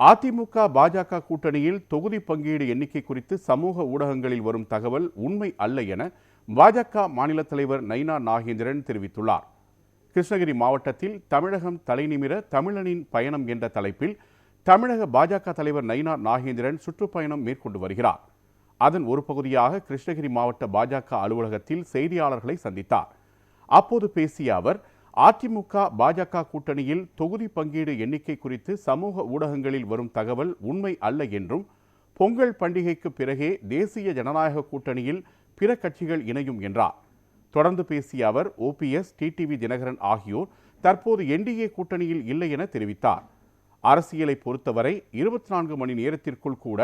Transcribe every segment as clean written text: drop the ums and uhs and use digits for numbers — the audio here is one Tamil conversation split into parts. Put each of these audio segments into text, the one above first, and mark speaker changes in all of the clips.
Speaker 1: அதிமுக பாஜக கூட்டணியில் தொகுதி பங்கீடு எண்ணிக்கை குறித்து சமூக ஊடகங்களில் வரும் தகவல் உண்மை அல்ல என பாஜக மாநில தலைவர் நைனா நாகேந்திரன் தெரிவித்துள்ளார். கிருஷ்ணகிரி மாவட்டத்தில் தமிழகம் தலைநிமிர தமிழனின் பயணம் என்ற தலைப்பில் தமிழக பாஜக தலைவர் நைனா நாகேந்திரன் சுற்றுப்பயணம் மேற்கொண்டு வருகிறார். அதன் ஒரு பகுதியாக கிருஷ்ணகிரி மாவட்ட பாஜக அலுவலகத்தில் செய்தியாளர்களை சந்தித்தார். அப்போது பேசிய அவர், அதிமுக பாஜக கூட்டணியில் தொகுதி பங்கீடு எண்ணிக்கை குறித்து சமூக ஊடகங்களில் வரும் தகவல் உண்மை அல்ல என்றும், பொங்கல் பண்டிகைக்கு பிறகே தேசிய ஜனநாயக கூட்டணியில் பிற கட்சிகள் இணையும் என்றார். தொடர்ந்து பேசிய அவர், ஓபிஎஸ், டிடிவி தினகரன் ஆகியோர் தற்போது என்டிஏ கூட்டணியில் இல்லை என தெரிவித்தார். அரசியலை பொறுத்தவரை 24 மணி நேரத்திற்குள் கூட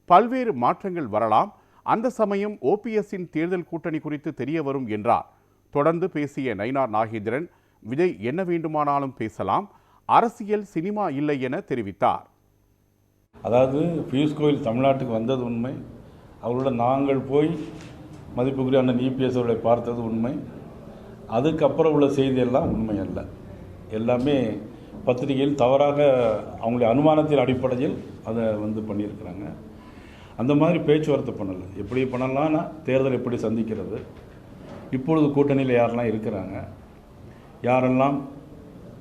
Speaker 1: பல்வேறு மாற்றங்கள் வரலாம். அந்த சமயம் ஓபிஎஸ்ஸின் தேர்தல் கூட்டணி குறித்து தெரிய வரும் என்றார். தொடர்ந்து பேசிய நைனா நாகேந்திரன், விஜய் என்ன வேண்டுமானாலும் பேசலாம், அரசியல் சினிமா இல்லை என தெரிவித்தார்.
Speaker 2: அதாவது பியூஷ் கோயல் தமிழ்நாட்டுக்கு வந்தது உண்மை, அவரோட நாங்கள் போய் மதிப்புக்குரிய அண்ணன் இபிஎஸ் அவர்களை பார்த்தது உண்மை. அதுக்கப்புறம் உள்ள செய்தியெல்லாம் உண்மை அல்ல. எல்லாமே பத்திரிகையில் தவறாக அவங்களுடைய அனுமானத்தின் அடிப்படையில் அதை பண்ணியிருக்கிறாங்க. அந்த மாதிரி பேச்சுவார்த்தை பண்ணலை. எப்படி பண்ணலாம்னா, தேர்தல் எப்படி சந்திக்கிறது, இப்பொழுது கூட்டணியில் யாரெல்லாம் இருக்கிறாங்க, யாரெல்லாம்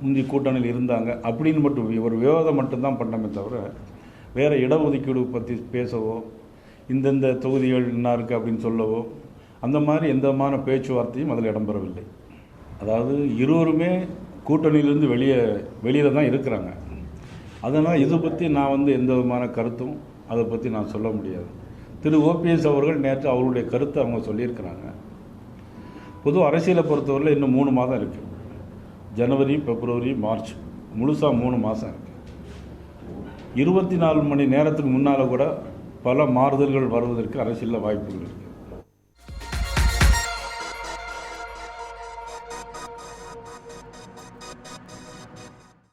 Speaker 2: முந்தி கூட்டணியில் இருந்தாங்க அப்படின்னு மட்டும் ஒரு விவாதம் மட்டும்தான் பண்ணமே தவிர, வேறு இடஒதுக்கீடு பற்றி பேசவோ, இந்தந்த தொகுதிகள் என்ன இருக்குது அப்படின்னு சொல்லவோ, அந்த மாதிரி எந்த விதமான பேச்சுவார்த்தையும் அதில் இடம்பெறவில்லை. அதாவது இருவருமே கூட்டணியிலேருந்து வெளியில் தான் இருக்கிறாங்க. அதனால் இதை பற்றி நான் எந்த விதமான கருத்தும் அதை பற்றி நான் சொல்ல முடியாது. திரு ஓபிஎஸ் அவர்கள் நேற்று அவருடைய கருத்தை அவங்க சொல்லியிருக்கிறாங்க. பொது அரசியலை பொறுத்தவரையில் இன்னும் 3 மாதம் இருக்குது. ஜனவரி, பிப்ரவரி, மார்ச், முழுசாக 3 மாதம் இருக்குது. 24 மணி நேரத்துக்கு முன்னால் கூட பல மாறுதல்கள் வருவதற்கு அரசியலில் வாய்ப்புகள் இருக்குது.